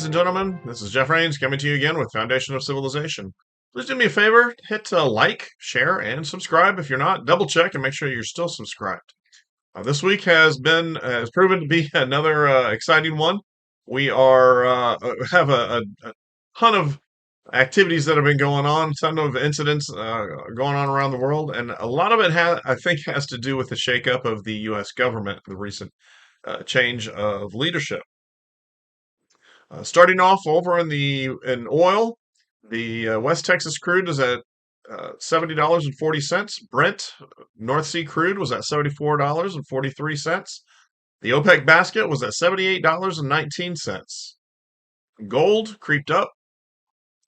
and gentlemen. This is Jeff Rains coming to you again with Foundation of Civilization. Please do me a favor, hit like, share, and subscribe. If you're not, double check and make sure you're still subscribed. This week has proven to be another exciting one. We have a ton of activities that have been going on, ton of incidents going on around the world, and a lot of it I think has to do with the shakeup of the U.S. government, the recent change of leadership. Starting off over in oil, the West Texas crude is at $70.40. Brent North Sea crude was at $74.43. The OPEC basket was at $78.19. Gold creeped up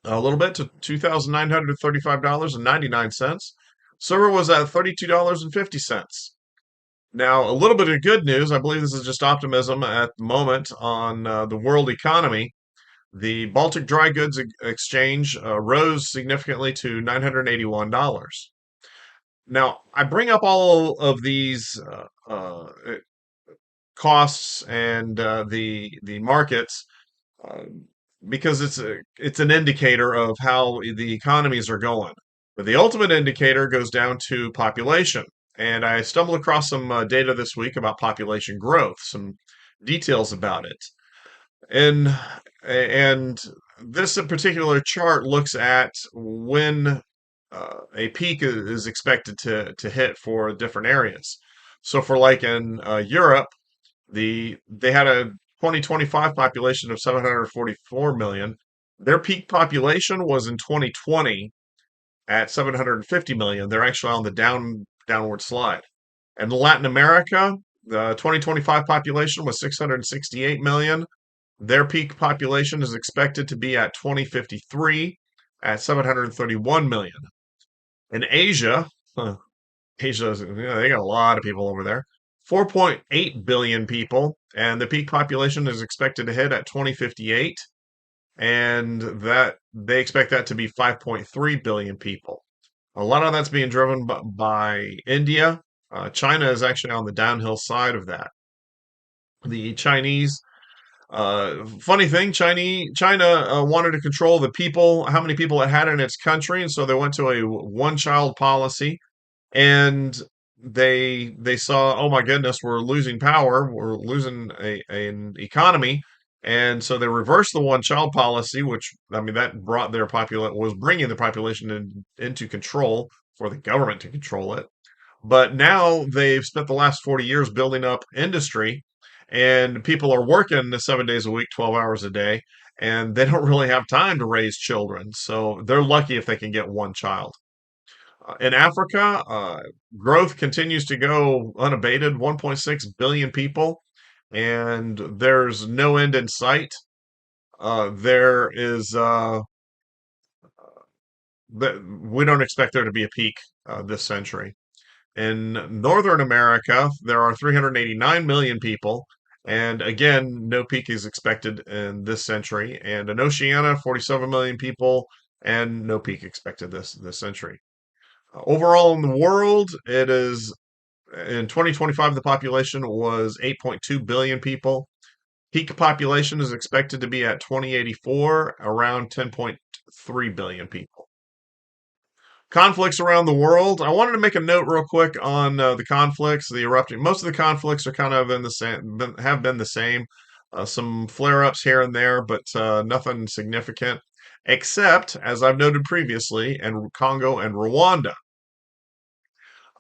a little bit to $2,935.99. Silver was at $32.50. Now, a little bit of good news. I believe this is just optimism at the moment on the world economy. The Baltic Dry Goods Exchange rose significantly to $981. Now, I bring up all of these costs and the markets uh, because it's an indicator of how the economies are going. But the ultimate indicator goes down to population. And I stumbled across some data this week about population growth, some details about it. And this particular chart looks at when a peak is expected to hit for different areas. So for like in Europe, they had a 2025 population of 744 million. Their peak population was in 2020 at 750 million. They're actually on the downward slide. And Latin America, the 2025 population was 668 million. Their peak population is expected to be at 2053 at 731 million. In Asia, Asia, they got a lot of people over there. 4.8 billion people, and the peak population is expected to hit at 2058, and that they expect that to be 5.3 billion people. A lot of that's being driven by India. China is actually on the downhill side of that. The Chinese, funny thing, China wanted to control the people, how many people it had in its country, and so they went to a one-child policy, and they saw, oh my goodness, we're losing power, we're losing an economy, and so they reversed the one-child policy, which I mean that brought their was bringing the population into control for the government to control it. But now they've spent the last 40 years building up industry, and people are working the 7 days a week, 12 hours a day, and they don't really have time to raise children. So they're lucky if they can get one child. In Africa, growth continues to go unabated, 1.6 billion people, and there's no end in sight. There is, we don't expect there to be a peak this century. In Northern America, there are 389 million people, and again, no peak is expected in this century. And in Oceania, 47 million people, and no peak expected this century. Overall in the world, it is in 2025, the population was 8.2 billion people. Peak population is expected to be at 2084, around 10.3 billion people. Conflicts around the world. I wanted to make a note real quick on the conflicts, the erupting. Most of the conflicts are kind of in the same, have been the same. Some flare-ups here and there, but nothing significant, except as I've noted previously, in Congo and Rwanda.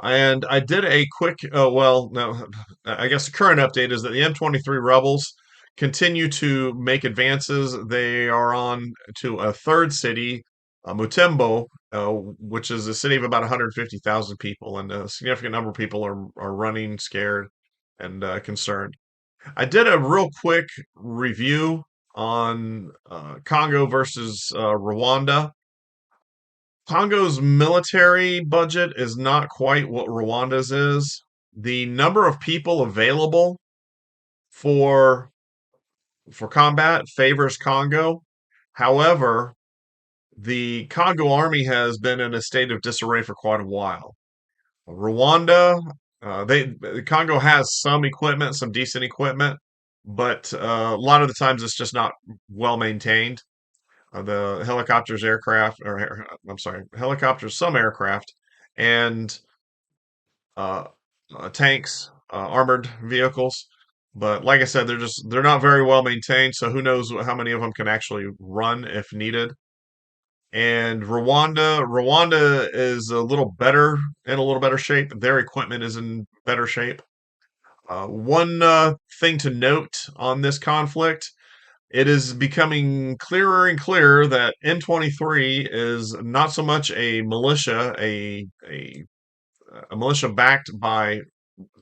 And I did a quick, well, no, I guess the current update is that the M23 rebels continue to make advances. They are on to a third city, Butembo, which is a city of about 150,000 people, and a significant number of people are running scared and concerned. I did a real quick review on Congo versus Rwanda. Congo's military budget is not quite what Rwanda's is. The number of people available for combat favors Congo. However, the Congo army has been in a state of disarray for quite a while. Rwanda, Congo has some equipment, some decent equipment, but a lot of the times it's just not well maintained. The helicopters, aircraft, or I'm sorry, helicopters, some aircraft, and uh, tanks, armored vehicles. But like I said, they're not very well maintained. So who knows how many of them can actually run if needed. And Rwanda is a little better in a little better shape. Their equipment is in better shape. One thing to note on this conflict, it is becoming clearer and clearer that M23 is not so much a militia, a militia backed by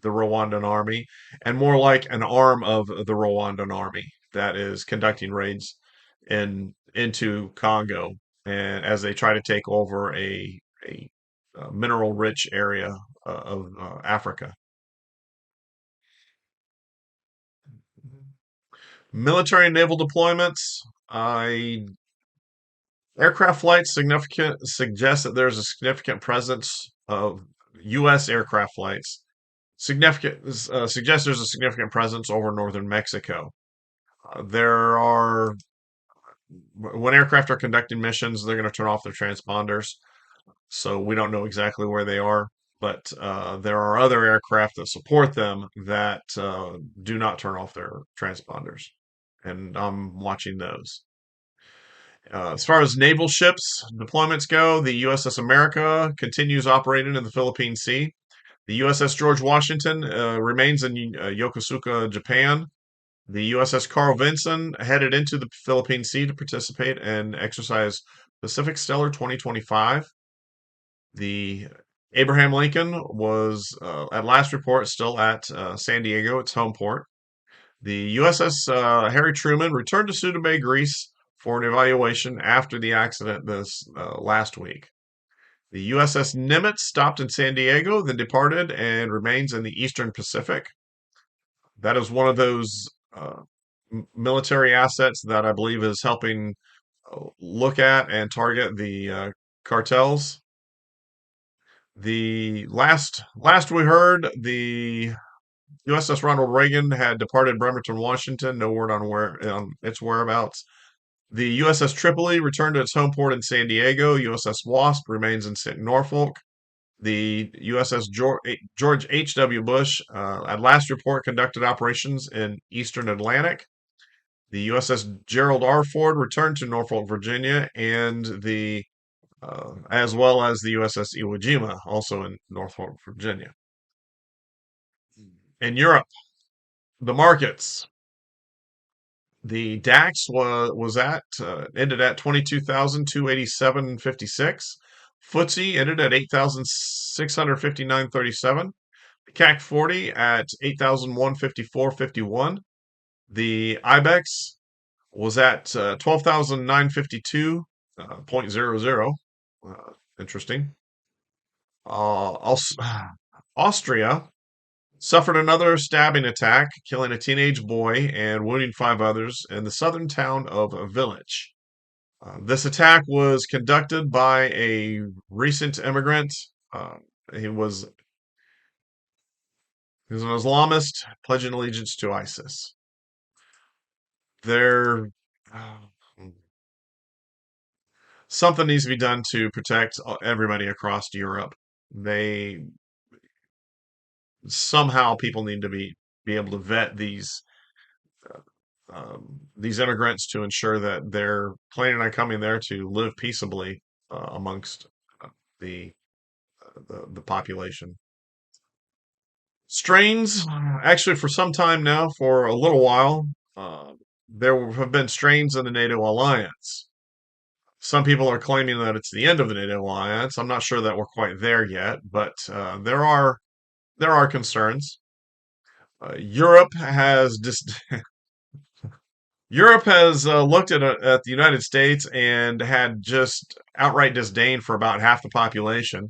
the Rwandan army, and more like an arm of the Rwandan army that is conducting raids into Congo, and as they try to take over a mineral rich area of Africa. Military and naval deployments. Aircraft flights significant suggest that there's a significant presence of U.S. aircraft flights. Significant suggests there's a significant presence over northern Mexico. There are when aircraft are conducting missions, they're going to turn off their transponders, so we don't know exactly where they are. But there are other aircraft that support them that do not turn off their transponders, and I'm watching those. As far as naval ships deployments go, the USS America continues operating in the Philippine Sea. The USS George Washington remains in Yokosuka, Japan. The USS Carl Vinson headed into the Philippine Sea to participate and exercise Pacific Stellar 2025. The Abraham Lincoln was, at last report, still at San Diego, its home port. The USS Harry Truman returned to Suda Bay, Greece for an evaluation after the accident this last week. The USS Nimitz stopped in San Diego, then departed and remains in the Eastern Pacific. That is one of those military assets that I believe is helping look at and target the cartels. The last we heard, the USS Ronald Reagan had departed Bremerton, Washington. No word on its whereabouts. The USS Tripoli returned to its home port in San Diego. USS Wasp remains in Norfolk. The USS George H.W. Bush, at last report, conducted operations in eastern Atlantic. The USS Gerald R. Ford returned to Norfolk, Virginia, and the as well as the USS Iwo Jima, also in Norfolk, Virginia. In Europe, the markets. The DAX was at ended at 22,287.56. FTSE ended at 8,659.37. The CAC 40 at 8,154.51. The IBEX was at 12,952.00. Interesting. Austria suffered another stabbing attack, killing a teenage boy and wounding five others in the southern town of Villach. This attack was conducted by a recent immigrant. He was he was an Islamist pledging allegiance to ISIS. There, something needs to be done to protect everybody across Europe. They somehow people need to be able to vet these immigrants to ensure that they're planning on coming there to live peaceably amongst the, the population. Strains, actually, for some time now, for a little while, there have been strains in the NATO alliance. Some people are claiming that it's the end of the NATO alliance. I'm not sure that we're quite there yet, but there are concerns. Europe has just Europe has looked at the United States and had just outright disdain for about half the population.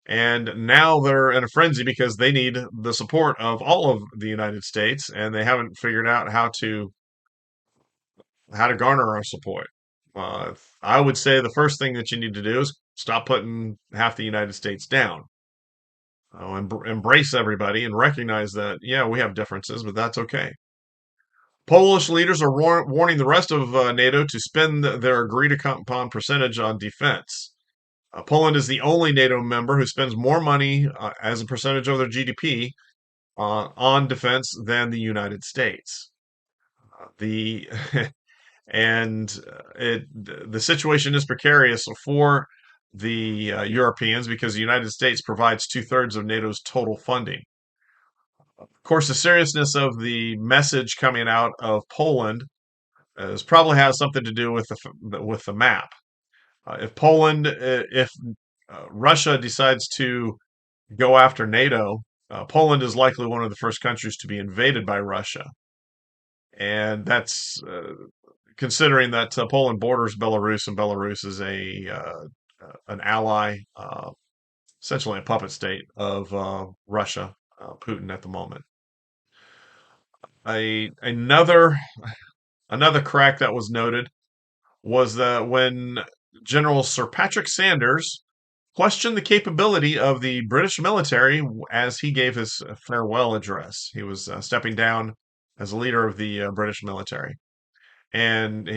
And now they're in a frenzy because they need the support of all of the United States, and they haven't figured out how to garner our support. I would say the first thing that you need to do is stop putting half the United States down. Embrace everybody and recognize that, yeah, we have differences, but that's okay. Polish leaders are warning the rest of NATO to spend their agreed upon percentage on defense. Poland is the only NATO member who spends more money as a percentage of their GDP on defense than the United States. The and the situation is precarious for the Europeans because the United States provides two-thirds of NATO's total funding. Of course, the seriousness of the message coming out of Poland probably has something to do with the map. If Russia decides to go after NATO, Poland is likely one of the first countries to be invaded by Russia, and that's considering that Poland borders Belarus, and Belarus is a an ally, essentially a puppet state of Russia, Putin at the moment. Another crack that was noted was that when General Sir Patrick Sanders questioned the capability of the British military as he gave his farewell address. He was stepping down as a leader of the British military, and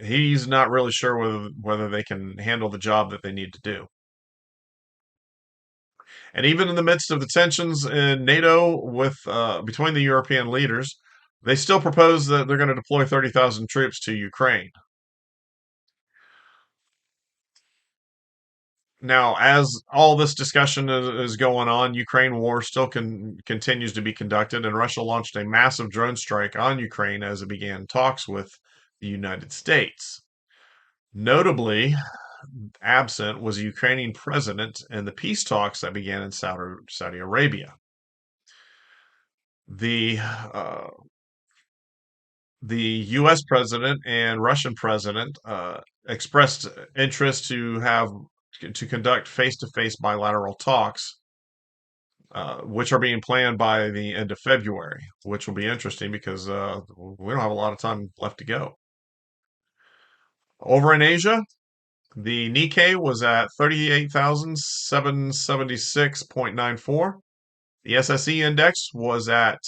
he's not really sure whether they can handle the job that they need to do. And even in the midst of the tensions in NATO with between the European leaders, they still propose that they're going to deploy 30,000 troops to Ukraine. Now, as all this discussion is going on, Ukraine war still continues to be conducted, and Russia launched a massive drone strike on Ukraine as it began talks with the United States. Notably, absent was a Ukrainian president in the peace talks that began in Saudi Arabia. The uh, the U.S. president and Russian president expressed interest to conduct face-to-face bilateral talks, which are being planned by the end of February, which will be interesting because we don't have a lot of time left to go. Over in Asia, the Nikkei was at 38,776.94. The SSE index was at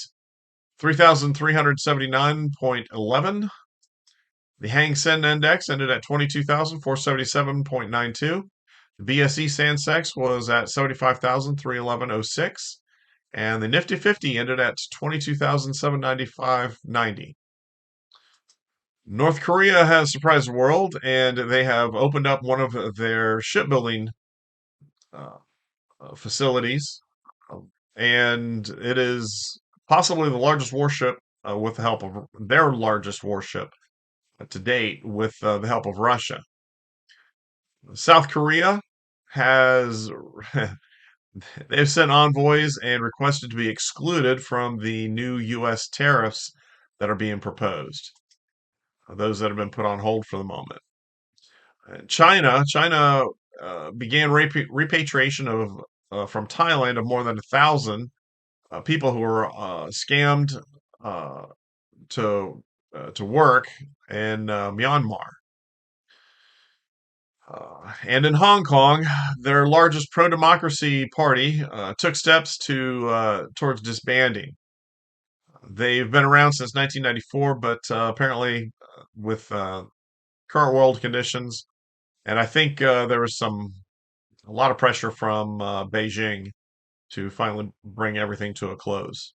3,379.11. The Hang Seng Index ended at 22,477.92. The BSE Sensex was at 75,311.06. And the Nifty 50 ended at 22,795.90. North Korea has surprised the world, and they have opened up one of their shipbuilding uh, facilities, and it is possibly the largest warship with the help of their largest warship to date with the help of Russia. South Korea has they've sent envoys and requested to be excluded from the new U.S. tariffs that are being proposed, those that have been put on hold for the moment. China began repatriation of from Thailand of more than 1,000 people who were scammed uh, to work in Myanmar. And in Hong Kong, their largest pro-democracy party took steps towards disbanding. They've been around since 1994, but apparently, with current world conditions, and I think there was a lot of pressure from Beijing to finally bring everything to a close.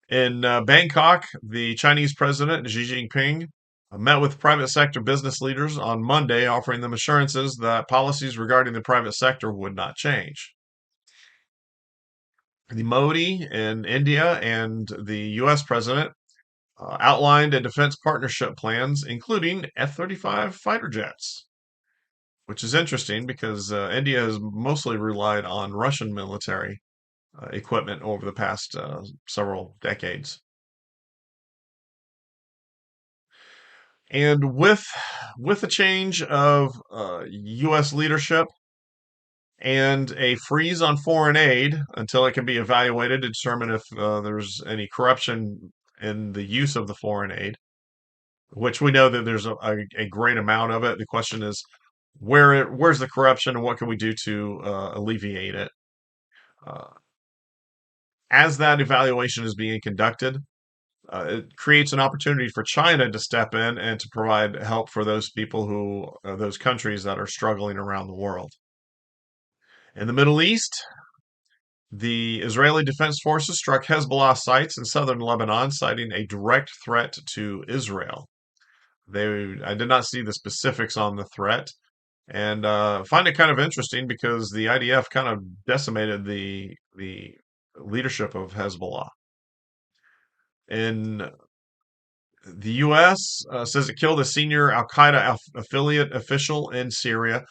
In Bangkok, the Chinese president Xi Jinping met with private sector business leaders on Monday, offering them assurances that policies regarding the private sector would not change. The Modi in India and the U.S. president outlined a defense partnership plans, including F-35 fighter jets, which is interesting because India has mostly relied on Russian military equipment over the past several decades. And with the change of U.S. leadership and a freeze on foreign aid until it can be evaluated to determine if there's any corruption in the use of the foreign aid, which we know that there's a great amount of it. The question is, where's the corruption and what can we do to alleviate it? Uh, as that evaluation is being conducted, it creates an opportunity for China to step in and to provide help for those people those countries that are struggling around the world. In the Middle East, the Israeli Defense Forces struck Hezbollah sites in southern Lebanon, citing a direct threat to Israel. I did not see the specifics on the threat, and find it kind of interesting because the IDF kind of decimated the leadership of Hezbollah. In the U.S. Says it killed a senior Al Qaeda affiliate official in Syria.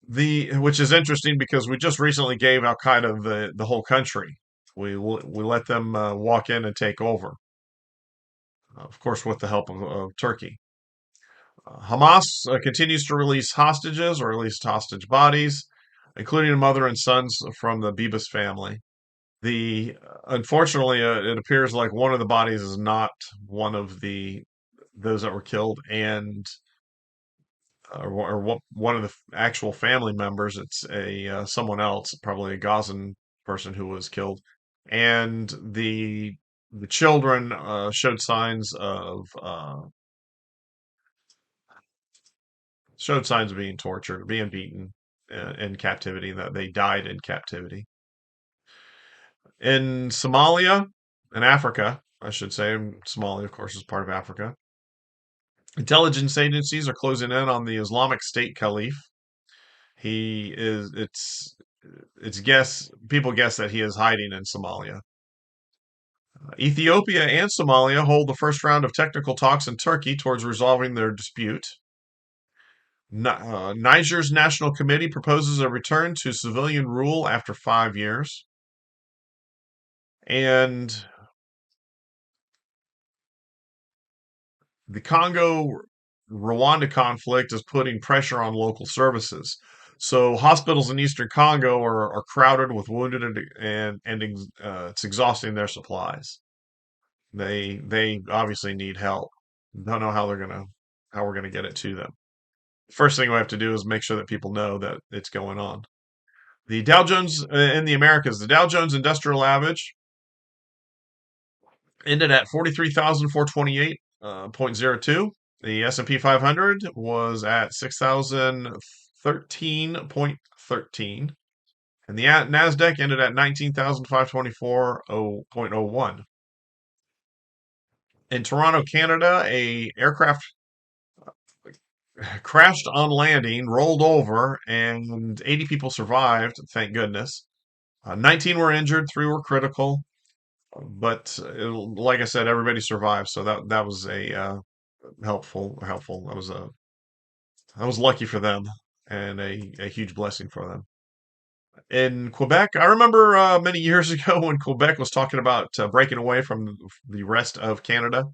Which is interesting because we just recently gave Al Qaeda the whole country. We let them walk in and take over, of course, with the help of Turkey. Hamas continues to release hostages, or at least hostage bodies, including a mother and sons from the Bibas family. The Unfortunately, it appears like one of the bodies is not one of those that were killed, and one of the actual family members. It's a someone else, probably a Gazan person who was killed, and the children showed signs of being tortured, being beaten in captivity. That they died in captivity. In Somalia, in Africa, I should say, Somalia, of course, is part of Africa. Intelligence agencies are closing in on the Islamic State Caliph. He is. It's guess People guess that he is hiding in Somalia. Ethiopia and Somalia hold the first round of technical talks in Turkey towards resolving their dispute. Niger's National Committee proposes a return to civilian rule after 5 years. And the Congo Rwanda conflict is putting pressure on local services. So hospitals in eastern Congo are crowded with wounded, and it's exhausting their supplies. They obviously need help. Don't know how we're gonna get it to them. First thing we have to do is make sure that people know that it's going on. The Dow Jones in the Americas, the Dow Jones Industrial Average ended at 43,428.02. The S&P 500 was at 6,013.13. And the Nasdaq ended at 19,524.01. In Toronto, Canada, a aircraft crashed on landing, rolled over, and 80 people survived, thank goodness. 19 were injured, 3 were critical, but like I said, everybody survived, so that was a helpful. I was lucky for them, and a huge blessing for them. In Quebec, I remember many years ago when Quebec was talking about breaking away from the rest of Canada,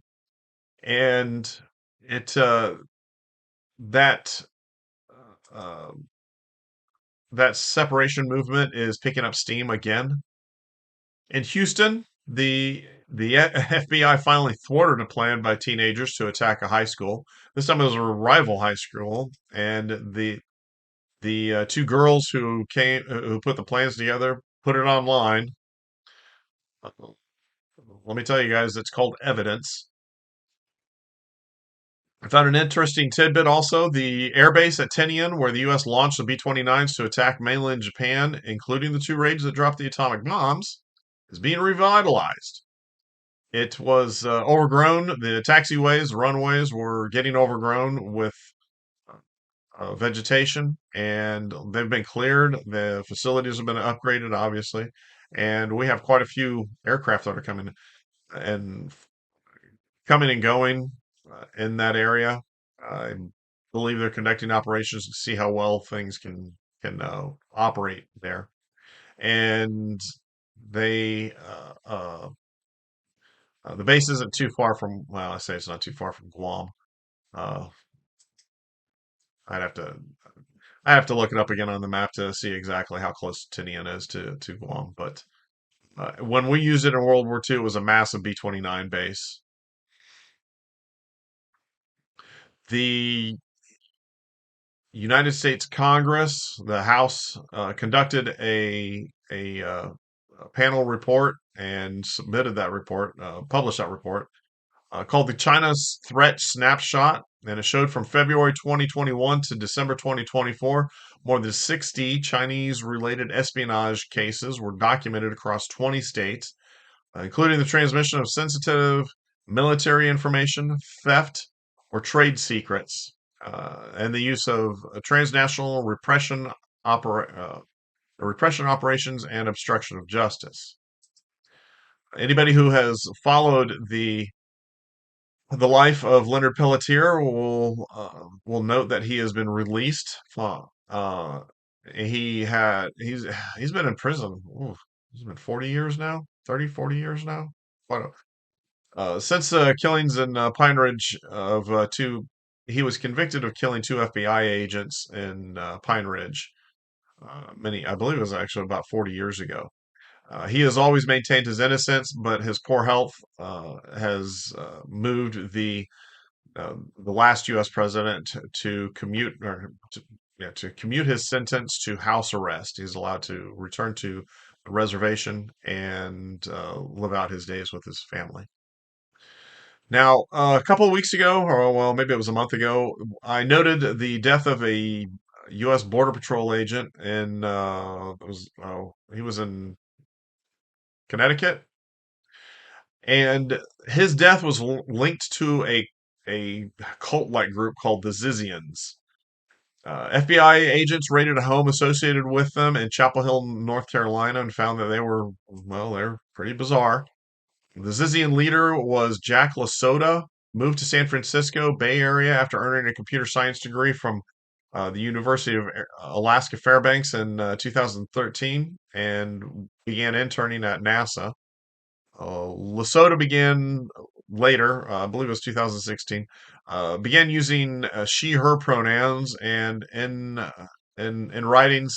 and it that uh, that separation movement is picking up steam again. In Houston, the FBI finally thwarted a plan by teenagers to attack a high school. This time it was a rival high school, and the two girls who put the plans together put it online. Let me tell you guys, it's called evidence. I found an interesting tidbit also. The airbase at Tinian, where the U.S. launched the B-29s to attack mainland Japan, including the two raids that dropped the atomic bombs, is being revitalized. It was overgrown. The taxiways, runways were getting overgrown with vegetation, and they've been cleared. The facilities have been upgraded, obviously, and we have quite a few aircraft that are and coming and going in that area. I believe they're conducting operations to see how well things can operate there, and they the base isn't too far from. Well, I say it's not too far from Guam. Uh, I'd have to I have to look it up again on the map to see exactly how close Tinian is to Guam. But when we used it in World War II, it was a massive B-29 base. The United States Congress, the House, conducted a panel report and submitted that report, published that report called the China's Threat Snapshot, and it showed from February 2021 to December 2024, more than 60 Chinese related espionage cases were documented across 20 states, including the transmission of sensitive military information, theft, or trade secrets, and the use of transnational repression operations and obstruction of justice. Anybody who has followed the life of Leonard Pelletier will note that he has been released. He's been in prison. Ooh, he's been 40 years now, 30, 40 years now. What since killings in Pine Ridge of two, he was convicted of killing two FBI agents in Pine Ridge. I believe it was actually about 40 years ago. He has always maintained his innocence, but his poor health has moved the last U.S. president to commute to commute his sentence to house arrest. He's allowed to return to the reservation and live out his days with his family. Now, a couple of weeks ago, or well, maybe it was a month ago, I noted the death of a U.S. Border Patrol agent he was in Connecticut, and his death was linked to a cult-like group called the Zizians. FBI agents raided a home associated with them in Chapel Hill, North Carolina, and found that they're pretty bizarre. The Zizian leader was Jack Lasota, moved to San Francisco Bay Area after earning a computer science degree from the University of Alaska Fairbanks in 2013 and began interning at NASA. Lesotho began later, I believe it was 2016, began using she/her pronouns, and in writings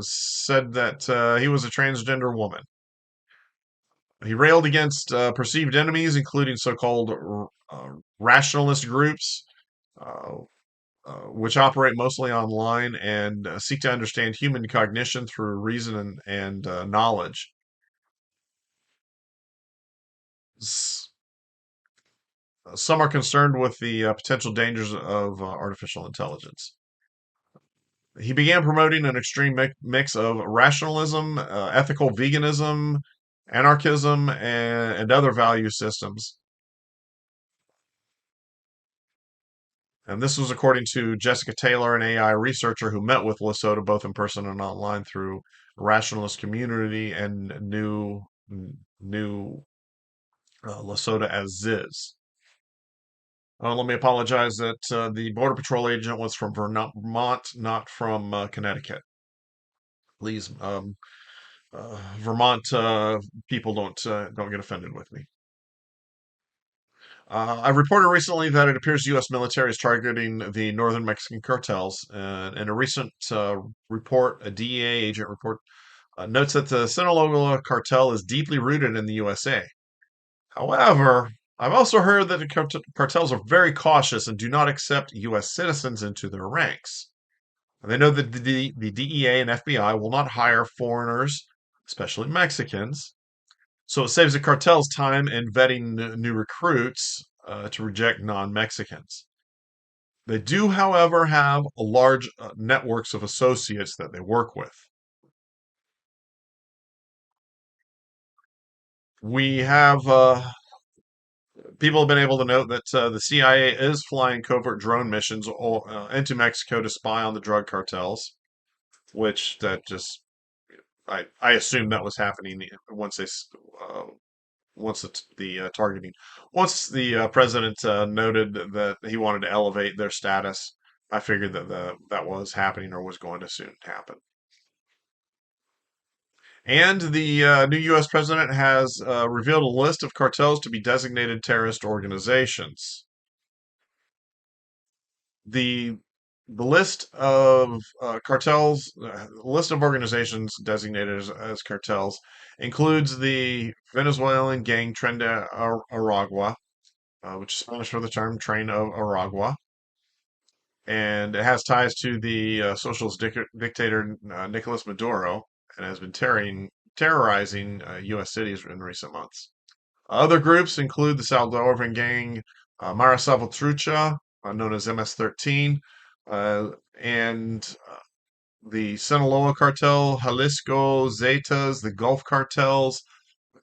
said that he was a transgender woman. He railed against perceived enemies, including so-called rationalist groups, uh, which operate mostly online and seek to understand human cognition through reason and knowledge. Some are concerned with the potential dangers of artificial intelligence. He began promoting an extreme mix of rationalism, ethical veganism, anarchism, and other value systems. And this was according to Jessica Taylor, an AI researcher who met with Lesotho both in person and online through rationalist community and knew Lesotho as Ziz. Let me apologize that the Border Patrol agent was from Vermont, not from Connecticut. Please, Vermont people don't get offended with me. I reported recently that it appears U.S. military is targeting the northern Mexican cartels. In a recent report, a DEA agent report notes that the Sinaloa cartel is deeply rooted in the USA. However, I've also heard that the cartels are very cautious and do not accept U.S. citizens into their ranks. They know that the DEA and FBI will not hire foreigners, especially Mexicans. So it saves the cartels time in vetting new recruits to reject non Mexicans. They do, however, have a large networks of associates that they work with. We have people have been able to note that the CIA is flying covert drone missions into Mexico to spy on the drug cartels, which that just I assume that was happening once uh, the targeting once the president noted that he wanted to elevate their status. I figured that that was happening or was going to soon happen. And the new U.S. president has revealed a list of cartels to be designated terrorist organizations. The the list of list of organizations designated as cartels includes the Venezuelan gang Tren de Aragua, which is Spanish for the term Train of Aragua, and it has ties to the socialist dictator Nicolas Maduro, and has been terrorizing U.S. cities in recent months. Other groups include the Salvadoran gang Mara Salvatrucha, known as MS-13, uh, and the Sinaloa cartel, Jalisco Zetas, the Gulf cartels,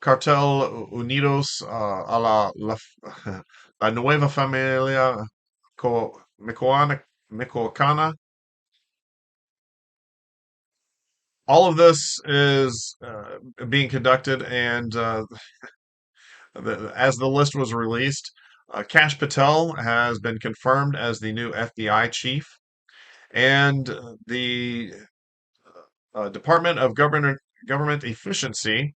Cartel Unidos a la Nueva Familia Michoacana. All of this is being conducted, and as the list was released, Kash Patel has been confirmed as the new FBI chief, and the Department of Government Efficiency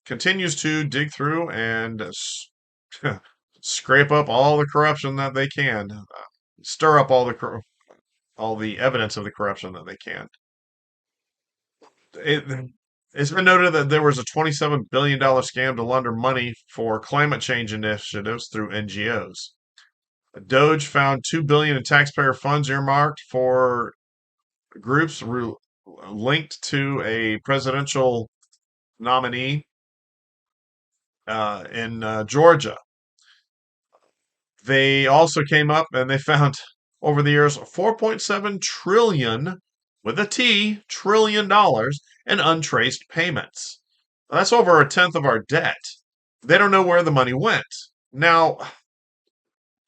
continues to dig through and scrape up all the corruption that they can, stir up all the evidence of the corruption that they can. It, it's been noted that there was a $27 billion scam to launder money for climate change initiatives through NGOs. Doge found $2 billion in taxpayer funds earmarked for groups linked to a presidential nominee in Georgia. They also came up and they found over the years 4.7 trillion with a T trillion dollars in untraced payments. That's over a tenth of our debt. They don't know where the money went. Now,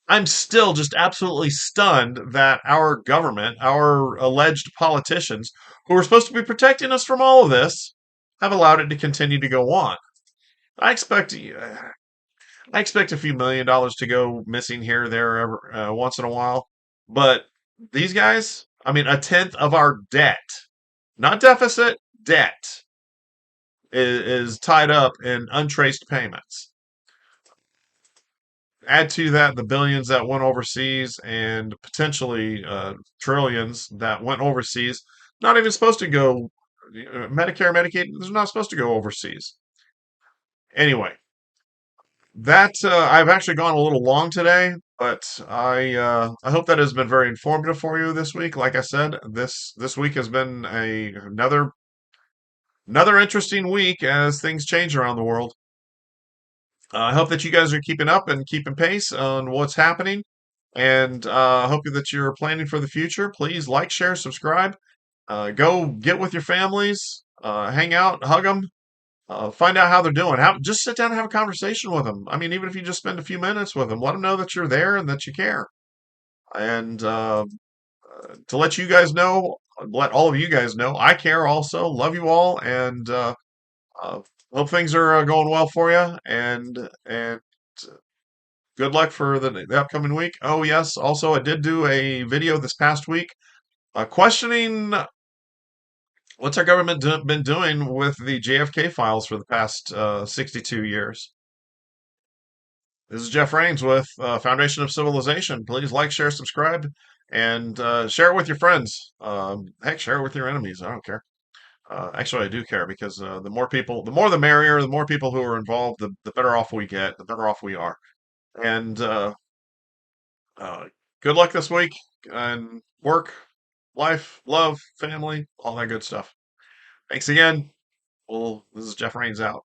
I'm still just absolutely stunned that our government, our alleged politicians, who are supposed to be protecting us from all of this, have allowed it to continue to go on. I expect I expect a few $1 million to go missing here or there once in a while. But these guys, I mean, a tenth of our debt, not deficit, debt, is tied up in untraced payments. Add to that the billions that went overseas and potentially trillions that went overseas. Not even supposed to go. Medicare, Medicaid, they're not supposed to go overseas. Anyway, that I've actually gone a little long today, but I hope that has been very informative for you this week. Like I said, this week has been another interesting week as things change around the world. I hope that you guys are keeping up and keeping pace on what's happening, and I hope that you're planning for the future. Please like, share, subscribe. Go get with your families, hang out, hug them, find out how they're doing. Just sit down and have a conversation with them. I mean, even if you just spend a few minutes with them, let them know that you're there and that you care. And to let you guys know, let all of you guys know, I care also. Love you all, and uh, hope things are going well for you. And good luck for the upcoming week. Oh yes, also I did do a video this past week questioning what's our government been doing with the JFK files for the past 62 years. This is Jeff Rains with Foundation of Civilization. Please like, share, subscribe, and share it with your friends. Heck, share it with your enemies. I don't care. Actually, I do care because the more people, the more the merrier. The more people who are involved, the better off we get, the better off we are. And uh, good luck this week and work, life, love, family, all that good stuff. Thanks again. Well, this is Jeff Rains out.